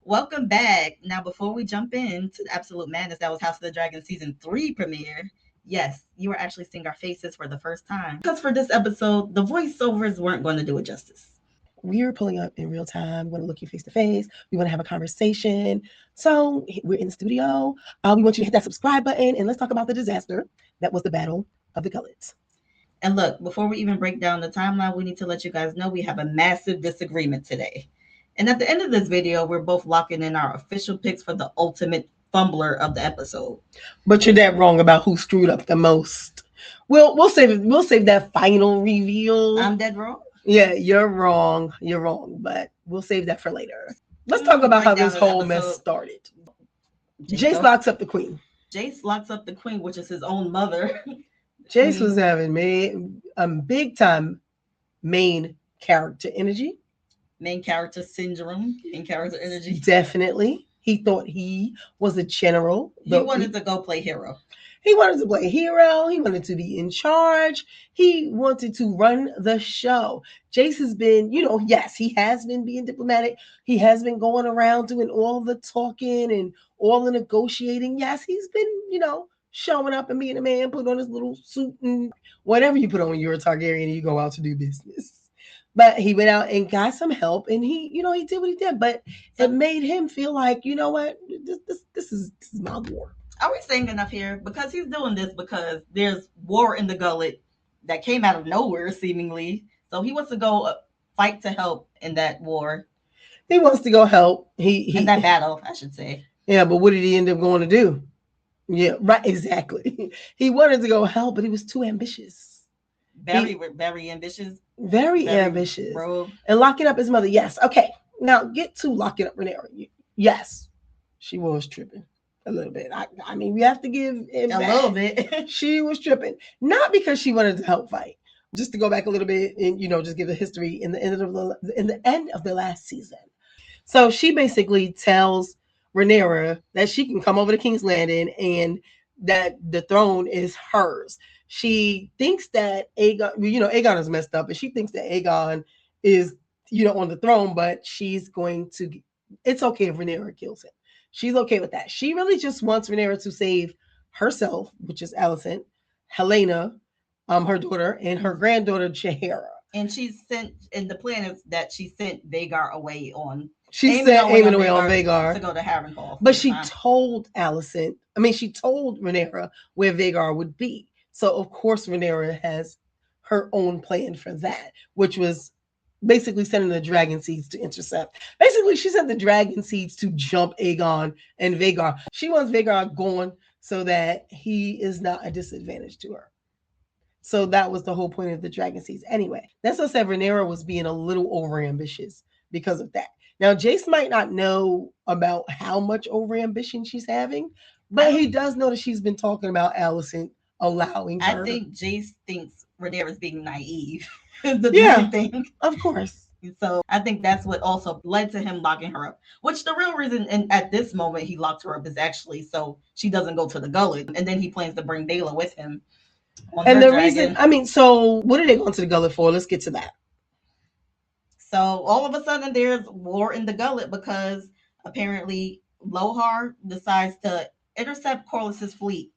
Welcome back. Now, before we jump into the Absolute Madness, that was House of the Dragon Season 3 premiere. Yes, you were actually seeing our faces for the first time. Because for this episode, the voiceovers weren't going to do it justice. We are pulling up in real time. We want to look you face to face. We want to have a conversation. So we're in the studio. We want you to hit that subscribe button and let's talk about the disaster that was the Battle of the Gullets. And look, before we even break down the timeline, we need to let you guys know we have a massive disagreement today. And at the end of this video, we're both locking in our official picks for the ultimate fumbler of the episode. But you're dead wrong about who screwed up the most. We'll save that final reveal. I'm dead wrong. Yeah, you're wrong. You're wrong, but we'll save that for later. Let's talk about how this whole mess started. Jace locks up the queen. Jace locks up the queen, which is his own mother. Jace was having big time main character energy. Main character syndrome. Main character energy. Definitely. He thought he was a general. He wanted to go play hero. He wanted to play hero. He wanted to be in charge. He wanted to run the show. Jace has been, yes, he has been being diplomatic. He has been going around doing all the talking and all the negotiating. Yes, he's been, showing up and being a man, put on his little suit and whatever you put on when you're a Targaryen and you go out to do business. But he went out and got some help, and he did what he did. But it made him feel like, you know what, this is my war. Are we saying enough here? Because he's doing this because there's war in the gullet that came out of nowhere, seemingly. So he wants to go fight to help in that war. He wants to go help. In that battle, I should say. Yeah, but what did he end up going to do? Yeah, right, exactly. He wanted to go help, but he was too ambitious. Very ambitious. Very ambitious. Rogue. And locking up his mother. Yes. Okay. Now get to locking up Rhaenyra. Yes. She was tripping. A little bit. I mean, we have to give it a little bit. She was tripping, not because she wanted to help fight. Just to go back a little bit and just give the history in the end of the last season. So she basically tells Rhaenyra that she can come over to King's Landing and that the throne is hers. She thinks that Aegon is messed up, and she thinks that Aegon is on the throne, but she's going to. It's okay if Rhaenyra kills him. She's okay with that. She really just wants Rhaenyra to save herself, which is Alicent, Helena, her daughter, and her granddaughter, Jaehaera. And the plan is that she sent Vhagar away on. She sent Aemon away on Vhagar to go to Harrenhal. But she told she told Rhaenyra where Vhagar would be. So, of course, Rhaenyra has her own plan for that, which was basically sending the dragon seeds to intercept. Basically, she sent the dragon seeds to jump Aegon and Vhagar. She wants Vhagar gone so that he is not a disadvantage to her. So that was the whole point of the dragon seeds. Anyway, that's what said Rhaenyra was being a little overambitious because of that. Now, Jace might not know about how much overambition she's having, but he does know that she's been talking about Alicent allowing her. I think Jace thinks Rhaenyra's being naive. The thing. Of course. So I think that's what also led to him locking her up. Which the real reason, and at this moment he locked her up, is actually so she doesn't go to the gullet, and then he plans to bring Baela with him. And the reason, so what are they going to the gullet for? Let's get to that. So all of a sudden there's war in the gullet because apparently Lohar decides to intercept Corlys's fleet.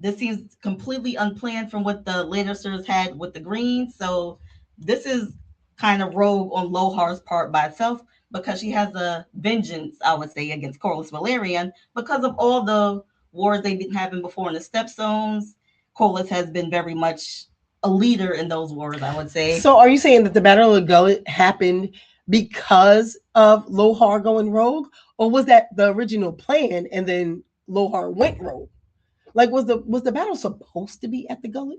This seems completely unplanned from what the Lannisters had with the Greens. So this is kind of rogue on Lohar's part by itself because she has a vengeance, I would say, against Corlys Velaryon because of all the wars they've been having before in the Stepstones. Corlys has been very much a leader in those wars, I would say. So are you saying that the Battle of the Gullet happened because of Lohar going rogue? Or was that the original plan and then Lohar went rogue? Like, was the battle supposed to be at the gullet?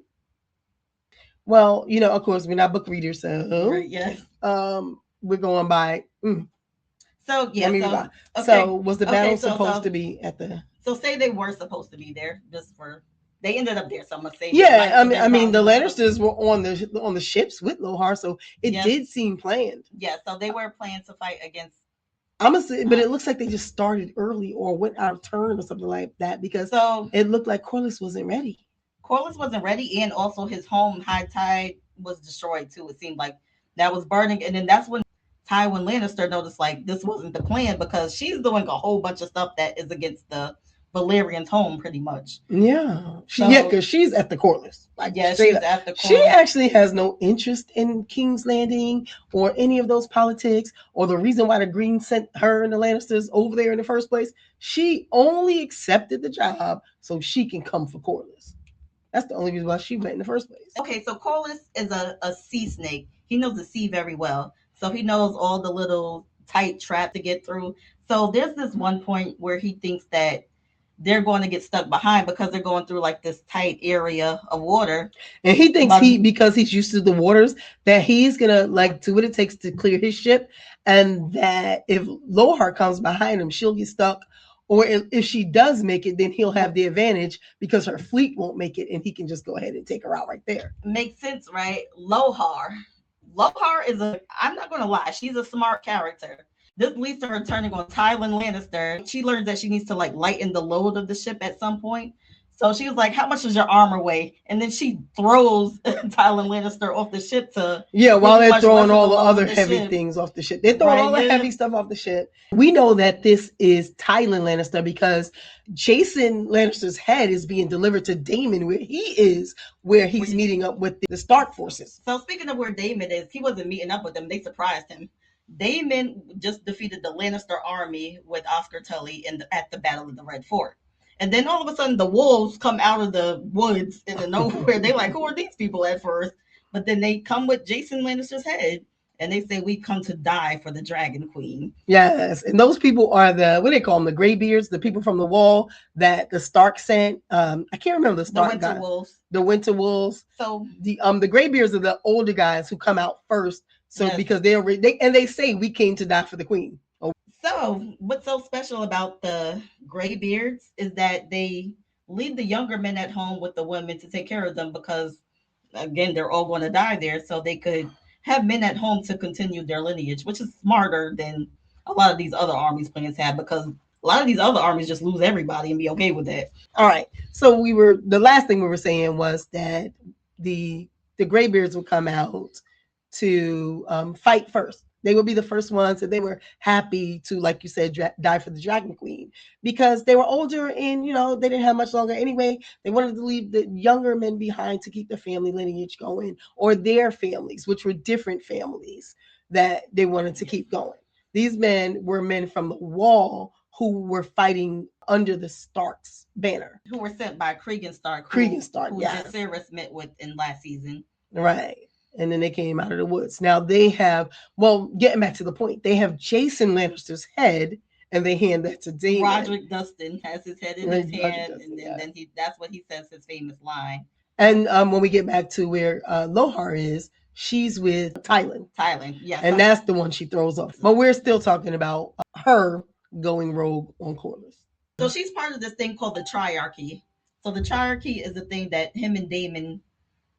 Well, of course, we're not book readers, so yes. We're going by. So yeah. So was the battle supposed to be at the? So say they were supposed to be there, just for they ended up there. So I'm gonna say. Yeah, I mean, the Lannisters were on the ships with Lohar, so it did seem planned. Yeah, so they were planned to fight against. I'm gonna say, but it looks like they just started early or went out of turn or something like that because it looked like Corlys wasn't ready. Corlys wasn't ready, and also his home High Tide was destroyed too. It seemed like that was burning, and then that's when Tywin Lannister noticed like this wasn't the plan because she's doing a whole bunch of stuff that is against the Valerian's home, pretty much. Yeah, So because she's at the Corliss, like yeah, straight she's up. at the She core. actually has no interest in King's Landing or any of those politics or the reason why the Greens sent her and the Lannisters over there in the first place. She only accepted the job so she can come for Corliss. That's the only reason why she went in the first place. Okay, so Corlys is a sea snake. He knows the sea very well. So he knows all the little tight traps to get through. So there's this one point where he thinks that they're going to get stuck behind because they're going through like this tight area of water. And he thinks But because he's used to the waters, that he's gonna like do what it takes to clear his ship, and that if Lohar comes behind him, she'll get stuck. Or if she does make it, then he'll have the advantage because her fleet won't make it, and he can just go ahead and take her out right there. makes sense, right? Lohar. Lohar is I'm not going to lie, she's a smart character. This leads to her turning on Tywin Lannister. She learns that she needs to like lighten the load of the ship at some point. So she was like, "How much does your armor weigh?" And then she throws Tywin Lannister off the ship to Yeah, while they're throwing all the load other of the heavy ship. things off the ship. They're throwing Right, all the yeah. heavy stuff off the ship. We know that this is Tywin Lannister because Jason Lannister's head is being delivered to Daemon where he's meeting up with the Stark forces. So speaking of where Daemon is, he wasn't meeting up with them. They surprised him. Daemon just defeated the Lannister army with Oscar Tully at the Battle of the Red Fort. And then all of a sudden, the wolves come out of the woods in the nowhere. They like, who are these people at first? But then they come with Jason Lannister's head, and they say, "We come to die for the Dragon Queen." Yes, and those people are the what do they call them? The Greybeards, the people from the Wall that the Stark sent. I can't remember the Stark Winter guy. Wolves. The Winter Wolves. So the Greybeards are the older guys who come out first. So yes. because they say we came to die for the Queen. Oh. So what's so special about the Greybeards is that they leave the younger men at home with the women to take care of them because again they're all going to die there, so they could have men at home to continue their lineage, which is smarter than a lot of these other armies plans have because a lot of these other armies just lose everybody and be okay with that. All right. So the last thing we were saying was that the Greybeards would come out to fight first. They would be the first ones, and they were happy to, like you said, die for the Dragon Queen because they were older and they didn't have much longer anyway. They wanted to leave the younger men behind to keep their family lineage going, or their families, which were different families that they wanted to keep going. These men were men from the Wall who were fighting under the Stark's banner. Who were sent by Cregan Stark, who yes. Jacaerys met with in last season. Right. And then they came out of the woods. Now they have, getting back to the point, they have Jason Lannister's head and they hand that to Daemon. Roderick Dustin has his head in his hand, Dustin, and then that's what he says his famous line. And when we get back to where Lohar is, she's with Tywin. Yes. And that's the one she throws off. But we're still talking about her going rogue on Corliss. So she's part of this thing called the Triarchy. So the Triarchy is the thing that him and Daemon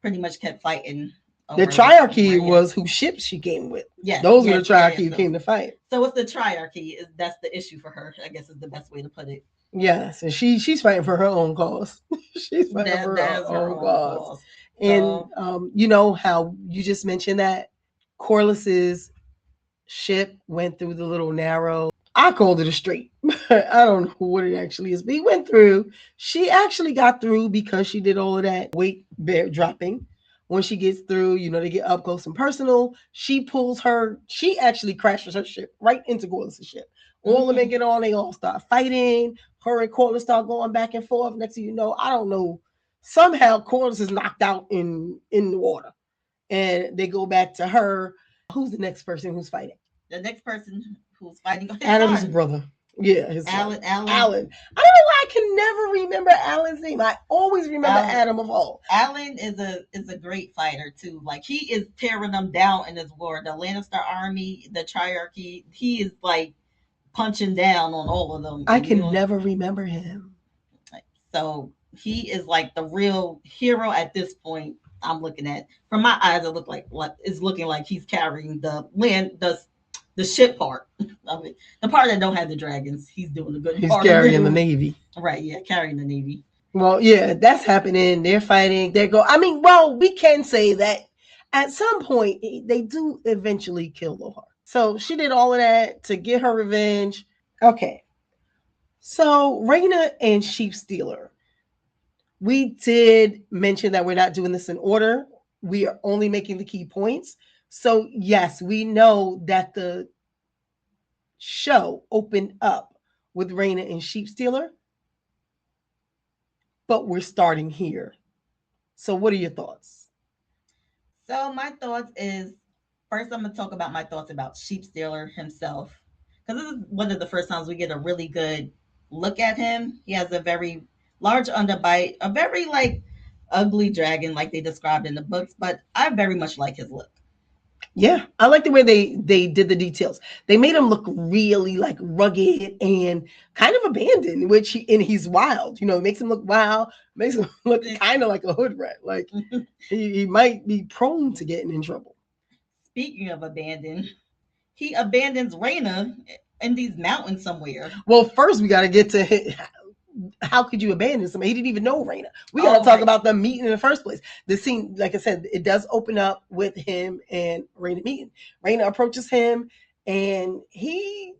pretty much kept fighting. The Triarchy was whose ships she came with. Yeah, those were the Triarchy who came to fight. So it's the Triarchy. That's the issue for her, I guess is the best way to put it. Yes, and she's fighting for her own cause. She's fighting for her own cause. And you know how you just mentioned that Corliss's ship went through the little narrow. I called it a strait. I don't know what it actually is, but he went through. She actually got through because she did all of that weight bear dropping. When she gets through, they get up close and personal. She actually crashes her ship right into Corliss's ship. All the men get on, they all start fighting. Her and Corliss start going back and forth. Next thing you know, I don't know. Somehow Corliss is knocked out in the water. And they go back to her. Who's the next person who's fighting? The next person who's fighting Adam's brother. Yeah, his Alan. I don't know why I can never remember Alan's name. I always remember Adam of all. Alan is a great fighter too. Like he is tearing them down in this war. The Lannister army, the Triarchy, he is like punching down on all of them. I can never remember him. So he is like the real hero at this point. I'm looking at from my eyes. It look like it's looking like he's carrying the ship part of it. The part that don't have the dragons, he's doing a good. He's carrying the Navy. Right? Yeah, carrying the Navy. Well, yeah, that's happening. They're fighting. We can say that at some point they do eventually kill Lohar. So she did all of that to get her revenge. Okay. So Raina and Sheep Stealer. We did mention that we're not doing this in order. We are only making the key points. So yes, we know that the show opened up with Raina and Sheep Stealer, but we're starting here. So what are your thoughts? So my thoughts is first I'm gonna talk about my thoughts about Sheep Stealer himself. Because this is one of the first times we get a really good look at him. He has a very large underbite, a very like ugly dragon like they described in the books, but I very much like his look. Yeah, I like the way they did the details. They made him look really like rugged and kind of abandoned, which he's wild. You know, it makes him look wild, makes him look kind of like a hood rat. Like he might be prone to getting in trouble. Speaking of abandoned, he abandons Raina in these mountains somewhere. Well, first we got to get to how could you abandon somebody? He didn't even know Raina. We got to Oh, talk right. about them meeting in the first place. The scene, like I said, it does open up with him and Raina meeting. Raina approaches him, and he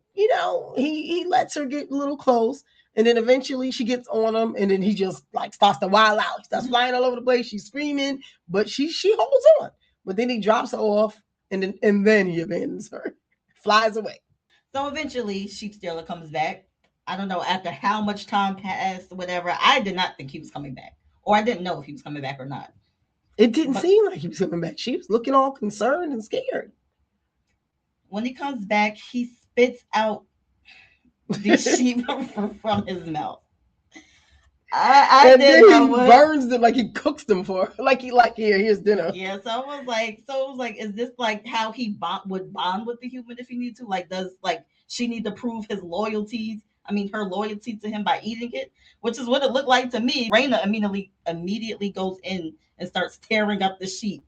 lets her get a little close, and then eventually she gets on him, and then he just like starts to wild out. He starts flying all over the place. She's screaming, but she holds on. But then he drops her off, and then he abandons her, flies away. So eventually, Sheep Stealer comes back. I don't know after how much time passed, whatever. I did not think he was coming back, or I didn't know if he was coming back or not. It didn't But seem like he was coming back. She was looking all concerned and scared. when he comes back, he spits out the sheep from his mouth. I And didn't then know he what. burns them like he cooks them for her. Like here's dinner. Yeah, so it was like, is this like how he would bond with the human if he need to? Like, does like she need to prove his loyalties? I mean, her loyalty to him by eating it, which is what it looked like to me. Raina immediately goes in and starts tearing up the sheep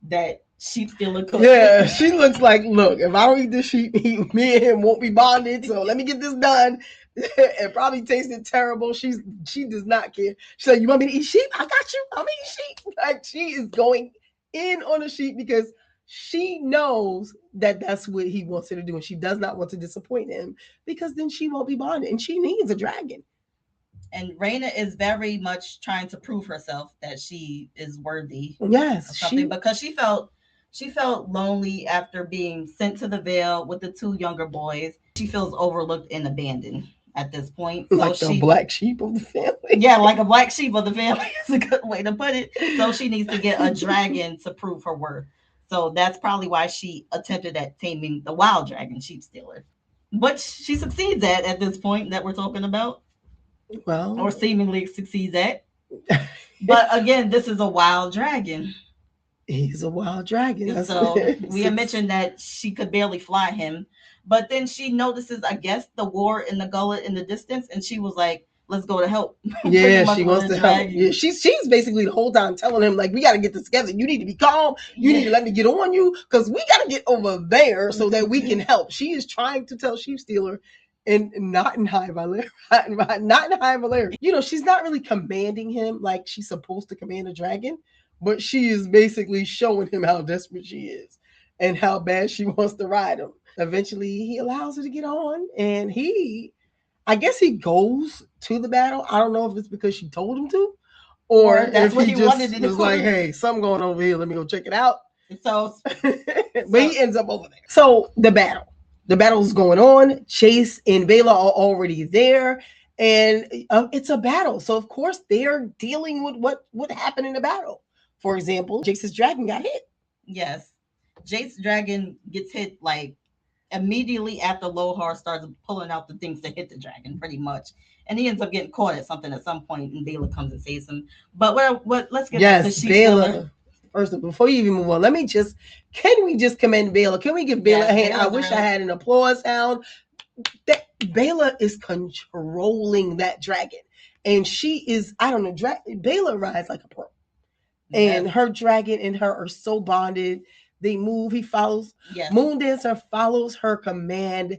that Sheep Stealer cooked. Yeah, she looks like, look, if I don't eat this sheep, me and him won't be bonded. So let me get this done. It probably tasted terrible. She does not care. She's like, you want me to eat sheep? I got you. I'm eating sheep. Like she is going in on the sheep because she knows that that's what he wants her to do, and she does not want to disappoint him because then she won't be bonded, and she needs a dragon. And Raina is very much trying to prove herself that she is worthy Yes, of something she because she felt lonely after being sent to the Vale with the two younger boys. She feels overlooked and abandoned at this point. So like the she, black sheep of the family. yeah, like a black sheep of the family is a good way to put it. So she needs to get a dragon to prove her worth. So that's probably why she attempted at taming the wild dragon, Sheep Stealer. But she succeeds at this point that we're talking about, or Well, seemingly succeeds at. But again, this is a wild dragon. he's a wild dragon. That's So we had six. mentioned that she could barely fly him. But then she notices, I guess, the war in the gullet in the distance, and she was like, let's go to help. Pretty Yeah, much she with wants her to help. Yeah, dragon. she's basically the whole time telling him like we got to get this together. You need to be calm. You need Yeah. to let me get on you because we got to get over there so that we can help. She is trying to tell Sheep Stealer, and not in high Valyria, not in high Valyria. You know, she's not really commanding him like she's supposed to command a dragon, but she is basically showing him how desperate she is and how bad she wants to ride him. Eventually, he allows her to get on, and I guess he goes to the battle. I don't know if it's because she told him to, or Or that's if what he he wanted just to was like, do. "Hey, something going over here. Let me go check it out." So, But so he ends up over there. So the battle's going on. Chase and Bela are already there, and it's a battle. So of course they're dealing with what happened in the battle. For example, Jace's dragon got hit. yes, Jake's dragon gets hit like immediately after Lohar starts pulling out the things to hit the dragon, pretty much. And he ends up getting caught at something at some point, and Bela comes and saves him. But what? Let's get back to Yes, Sheep Stealer. Bela. First, before you even move on, can we just commend Bela? Can we give Bela a Yes, hand? I Bela's wish I real. had an applause sound. That Bela is controlling that dragon, and she is, I don't know, Bela rides like a pro, and Yes, her dragon and her are so bonded. They move. He follows. yes, Moon Dancer follows her command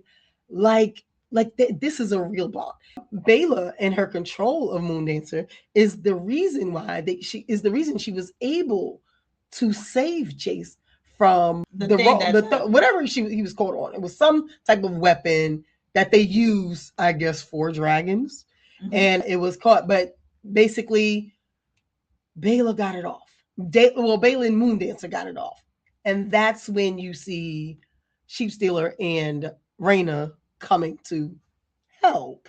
like this is a real bond. Bela and her control of Moon Dancer is the reason why she is the reason she was able to save Jace from The thing that's whatever he was caught on. It was some type of weapon that they use, I guess, for dragons, and it was caught. But basically, Bela got it off. Bela and Moondancer got it off, and that's when you see Sheep Stealer and Raina coming to help.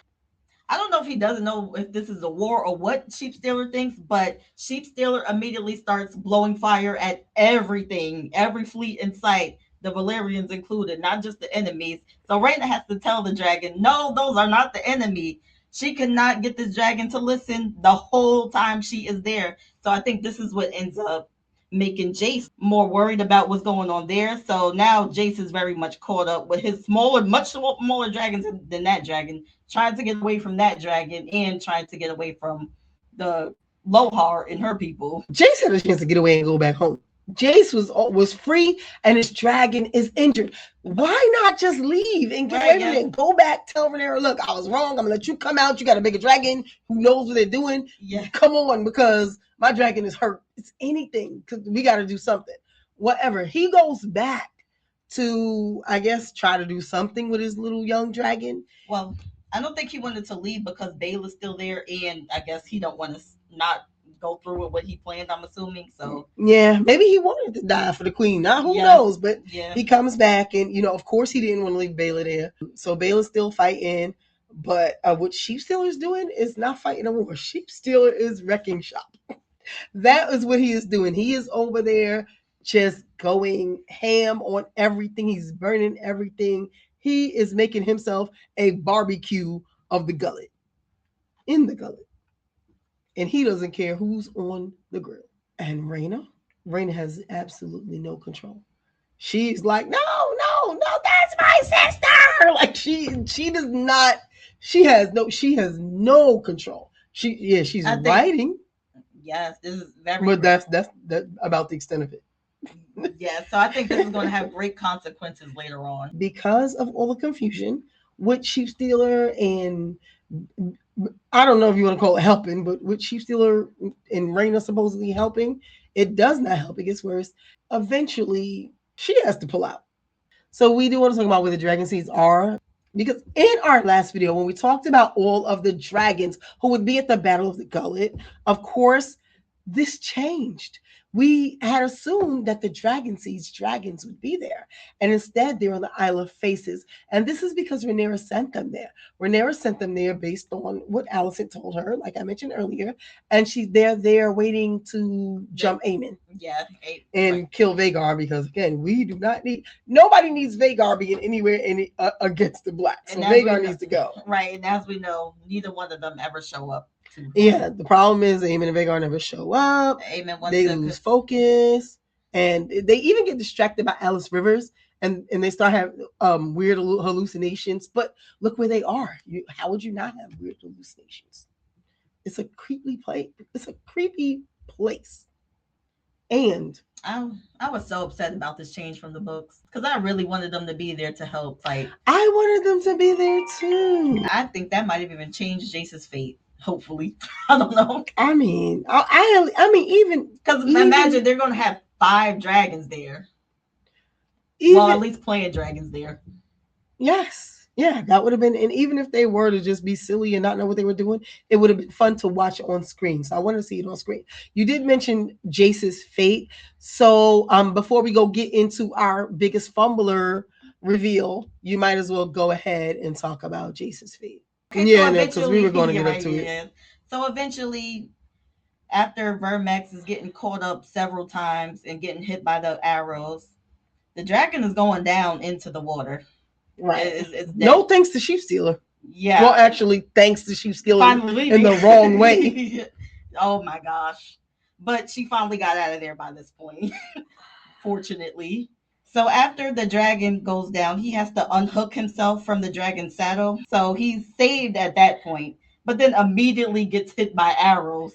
I don't know if he doesn't know if this is a war or what Sheep Stealer thinks, but Sheep Stealer immediately starts blowing fire at everything, every fleet in sight, the Valerians included, not just the enemies. So Raina has to tell the dragon, no, those are not the enemy. She cannot get this dragon to listen the whole time she is there. So I think this is what ends up making Jace more worried about what's going on there. So now Jace is very much caught up with his smaller, much smaller dragons than that dragon, trying to get away from that dragon and trying to get away from the Lohar and her people. Jace had a chance to get away and go back home. Jace was free and his dragon is injured. Why not just leave and get away from it? Go back, tell Renera, look, I was wrong. I'm gonna let you come out. You got a bigger dragon who knows what they're doing. Yeah. Come on, because my dragon is hurt. It's anything, because we got to do something. Whatever. He goes back to, I guess, try to do something with his little young dragon. Well, I don't think he wanted to leave because Bela's still there, and I guess he don't want to not go through with what he planned, I'm assuming. So yeah, maybe he wanted to die for the queen. Now who knows? But he comes back, and of course he didn't want to leave Bela there. So Bela's still fighting. But what Sheep Stealer is doing is not fighting no more. Sheep Stealer is wrecking shop. That is what he is doing. He is over there just going ham on everything. He's burning everything. He is making himself a barbecue of the gullet. In the gullet. And he doesn't care who's on the grill. And Raina has absolutely no control. She's like, no, that's my sister. Like she does not. She has no control. She's writing. Yes, this is very. But that's about the extent of it. Yeah, so I think this is going to have great consequences later on because of all the confusion with Sheep Stealer and I don't know if you want to call it helping, but with Sheep Stealer and Raina supposedly helping, it does not help. It gets worse. Eventually, she has to pull out. So we do want to talk about where the dragon seeds are. Because in our last video, when we talked about all of the dragons who would be at the Battle of the Gullet, of course, this changed. We had assumed that the dragon seeds dragons would be there. And instead, they're on the Isle of Faces. And this is because Rhaenyra sent them there. Rhaenyra sent them there based on what Alicent told her, like I mentioned earlier. And they're there waiting to jump Aemon. Yeah. And kill Vhagar because, again, nobody needs Vhagar being anywhere against the Blacks. So Vhagar needs to go. Right. And as we know, neither one of them ever show up. Yeah, the problem is Aemon and Vhagar never show up. They lose focus, and they even get distracted by Alice Rivers, and they start having weird hallucinations. But look where they are. How would you not have weird hallucinations? It's a creepy place. And I was so upset about this change from the books because I really wanted them to be there to help fight. I wanted them to be there too. I think that might have even changed Jace's fate. Hopefully, I don't know. I mean, even because imagine they're going to have 5 dragons there. Well, at least playing dragons there. Yes, yeah, that would have been. And even if they were to just be silly and not know what they were doing, it would have been fun to watch on screen. So I want to see it on screen. You did mention Jace's fate, so before we go get into our biggest fumbler reveal, you might as well go ahead and talk about Jace's fate. Okay, yeah, because we were going to get up to it. So eventually, after Vermex is getting caught up several times and getting hit by the arrows, the dragon is going down into the water. Right. It's no thanks to Sheep Stealer. Yeah. Well, actually, thanks to Sheep Stealer in the wrong way. Oh my gosh. But she finally got out of there by this point, fortunately. So after the dragon goes down, he has to unhook himself from the dragon's saddle. So he's saved at that point, but then immediately gets hit by arrows.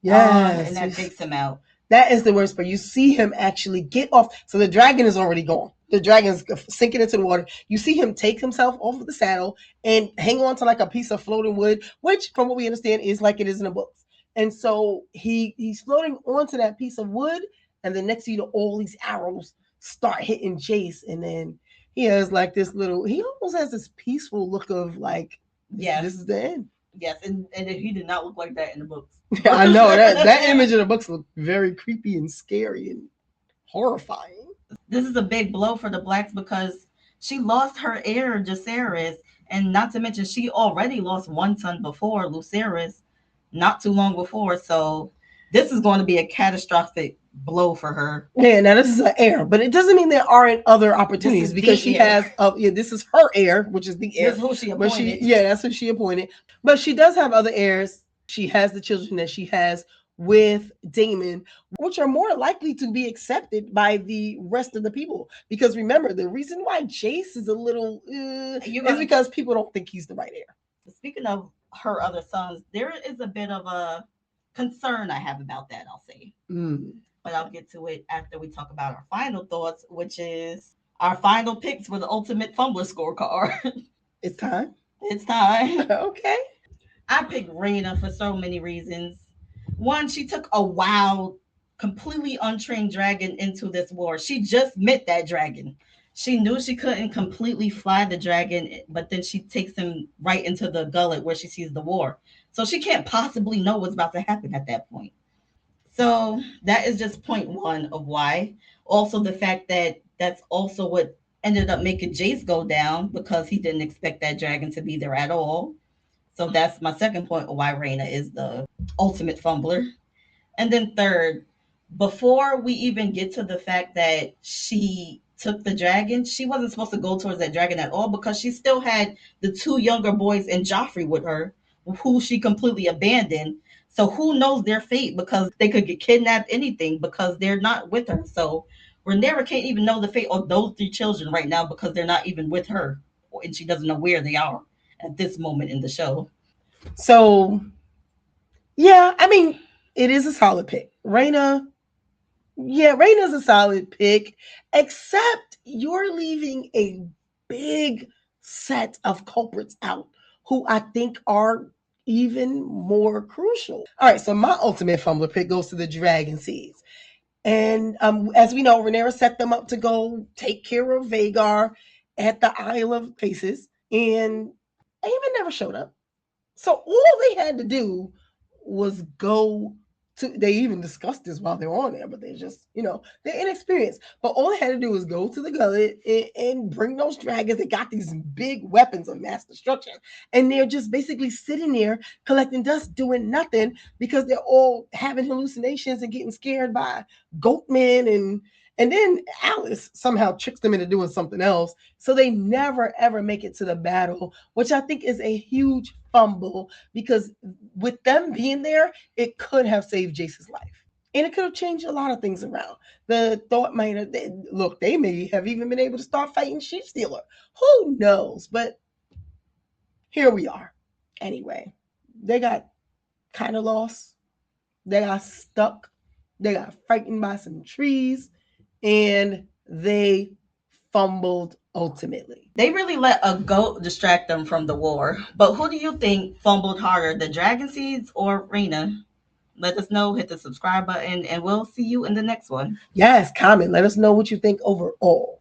Yes. And that takes him out. That is the worst part. You see him actually get off. So the dragon is already gone. The dragon's sinking into the water. You see him take himself off of the saddle and hang on to like a piece of floating wood, which from what we understand is like it is in the books. And so he's floating onto that piece of wood. And the next thing you know, all these arrows start hitting Jace, and then he has like this little. He almost has this peaceful look of like, Yes, this is the end. yes, and he did not look like that in the books. I know that image in the books look very creepy and scary and horrifying. This is a big blow for the blacks because she lost her heir, Jacaerys, and not to mention she already lost one son before, Lucerys, not too long before. So this is going to be a catastrophic blow for her. Yeah, now this is an heir, but it doesn't mean there aren't other This opportunities is because the she heir. has. Yeah, this is her heir, which is the This heir. is who she But she, appointed. yeah, that's who she appointed. But she does have other heirs. She has the children that she has with Damon, which are more likely to be accepted by the rest of the people. Because remember, the reason why Jace is a little You is got because people don't think he's the right heir. speaking of her other sons, there is a bit of a concern I have about that, I'll say. Mm. But I'll get to it after we talk about our final thoughts, which is our final picks for the ultimate fumbler scorecard. It's time. It's time. Okay. I picked Raina for so many reasons. One, she took a wild, completely untrained dragon into this war. She just met that dragon. She knew she couldn't completely fly the dragon, but then she takes him right into the gullet where she sees the war. So she can't possibly know what's about to happen at that point. So that is just point one of why. Also, the fact that that's also what ended up making Jace go down because he didn't expect that dragon to be there at all. So that's my second point of why Reina is the ultimate fumbler. And then third, before we even get to the fact that she took the dragon, she wasn't supposed to go towards that dragon at all because she still had the two younger boys and Joffrey with her, who she completely abandoned. So who knows their fate because they could get kidnapped, anything because they're not with her. So Rhaenyra can't even know the fate of those three children right now because they're not even with her, and she doesn't know where they are at this moment in the show. So yeah, I mean, it is a solid pick. Raina, yeah, Raina's a solid pick, except you're leaving a big set of culprits out who I think are even more crucial. All right, so my ultimate fumbler pick goes to the Dragon Seeds. And as we know, Rhaenyra set them up to go take care of Vagar at the Isle of Faces, and Aemon never showed up. So all they had to do was go to. They even discussed this while they were on there, but they just, they're inexperienced. But all they had to do was go to the gullet and bring those dragons. They got these big weapons of mass destruction, and they're just basically sitting there collecting dust, doing nothing because they're all having hallucinations and getting scared by goatmen and then Alice somehow tricks them into doing something else. So they never ever make it to the battle, which I think is a huge fumble because with them being there, it could have saved Jace's life. And it could have changed a lot of things around. The thought might have, look, they may have even been able to start fighting Sheep Stealer. Who knows? But here we are. Anyway, they got kind of lost. They got stuck. They got frightened by some trees and they fumbled ultimately. They really let a goat distract them from the war. But who do you think fumbled harder, the Dragon Seeds or Rena? Let us know. Hit the subscribe button, and we'll see you in the next one. Yes, comment. Let us know what you think overall.